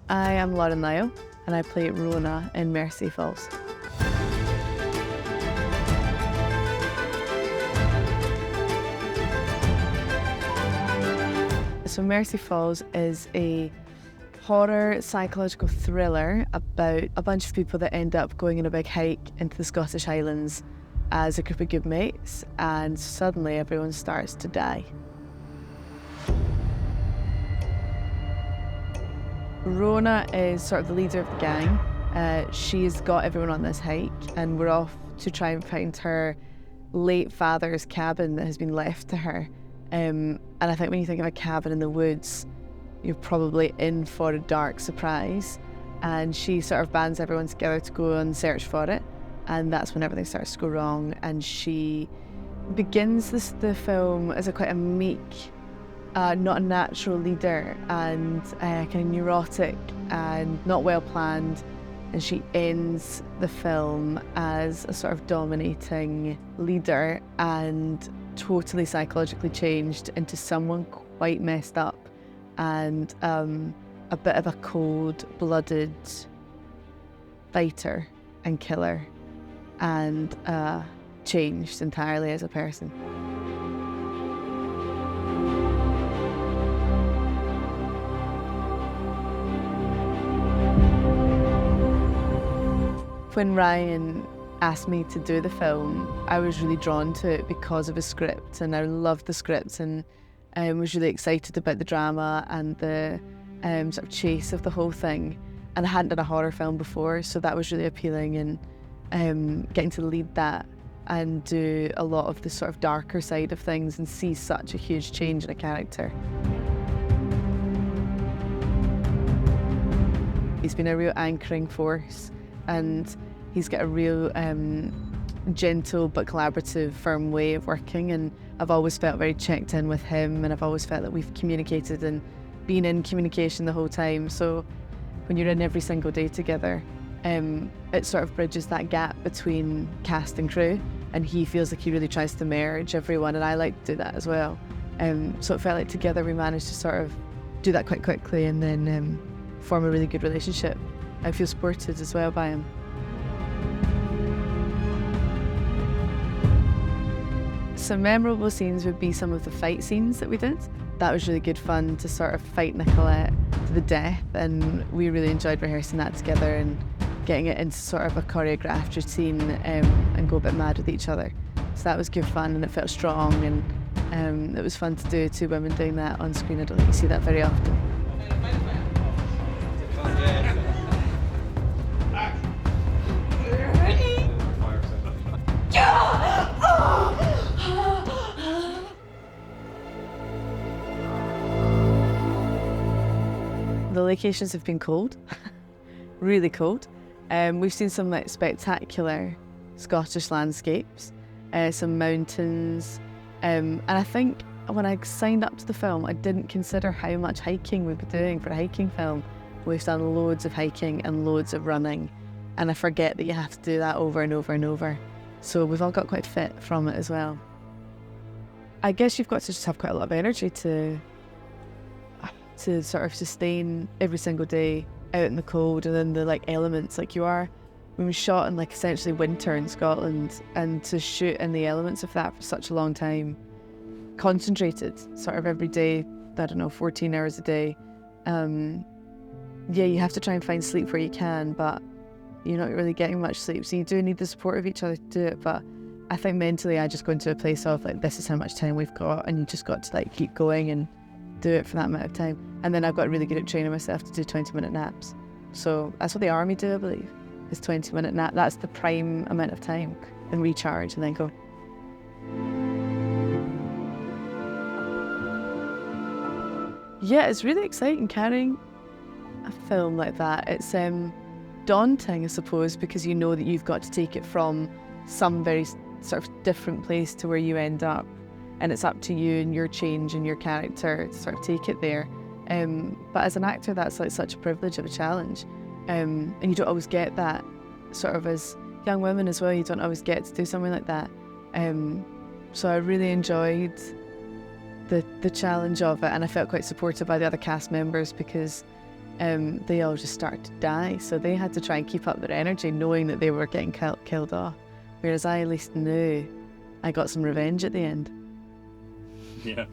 I am Lauren Lyle and I play Rona in Mercy Falls. So Mercy Falls is a horror psychological thriller about a bunch of people that end up going on a big hike into the Scottish Highlands as a group of good mates, and suddenly everyone starts to die. Rona is sort of the leader of the gang. She's got everyone on this hike and we're off to try and find her late father's cabin that has been left to her. And I think when you think of a cabin in the woods, you're probably in for a dark surprise. And she sort of bands everyone together to go and search for it. And that's when everything starts to go wrong. And she begins the film as quite a meek, not a natural leader, and kind of neurotic and not well planned. And she ends the film as a sort of dominating leader and totally psychologically changed into someone quite messed up and a bit of a cold-blooded fighter and killer, and changed entirely as a person. When Ryan asked me to do the film, I was really drawn to it because of his script, and I loved the script and was really excited about the drama and the sort of chase of the whole thing. And I hadn't done a horror film before, so that was really appealing, and getting to lead that and do a lot of the sort of darker side of things and see such a huge change in a character. He's been a real anchoring force, and he's got a real gentle but collaborative, firm way of working, and I've always felt very checked in with him, and I've always felt that we've communicated and been in communication the whole time. So when you're in every single day together, it sort of bridges that gap between cast and crew, and he feels like he really tries to merge everyone, and I like to do that as well. So it felt like together we managed to sort of do that quite quickly and then form a really good relationship. I feel supported as well by him. Some memorable scenes would be some of the fight scenes that we did. That was really good fun to sort of fight Nicolette to the death, and we really enjoyed rehearsing that together and getting it into sort of a choreographed routine and go a bit mad with each other. So that was good fun, and it felt strong, and it was fun to do, two women doing that on screen. I don't think you see that very often. The locations have been cold, really cold. We've seen some like spectacular Scottish landscapes, some mountains, and I think when I signed up to the film, I didn't consider how much hiking we'd be doing for a hiking film. We've done loads of hiking and loads of running, and I forget that you have to do that over and over and over. So we've all got quite fit from it as well. I guess you've got to just have quite a lot of energy to sort of sustain every single day out in the cold and then the like elements like you are. When we shot in like essentially winter in Scotland, and to shoot in the elements of that for such a long time, concentrated sort of every day, I don't know, 14 hours a day. Yeah, you have to try and find sleep where you can, but you're not really getting much sleep. So you do need the support of each other to do it. But I think mentally I just go into a place of like, this is how much time we've got, and you just got to like keep going and do it for that amount of time. And then I've got really good at training myself to do 20-minute naps. So that's what the army do, I believe, is 20-minute nap. That's the prime amount of time, and recharge and then go. Yeah, it's really exciting carrying a film like that. It's daunting, I suppose, because you know that you've got to take it from some very sort of different place to where you end up, and it's up to you and your change and your character to sort of take it there. But as an actor, that's like such a privilege of a challenge, and you don't always get that sort of as young women as well. You don't always get to do something like that. So I really enjoyed the challenge of it, and I felt quite supported by the other cast members because they all just started to die. So they had to try and keep up their energy, knowing that they were getting killed off. Whereas I at least knew I got some revenge at the end. Yeah.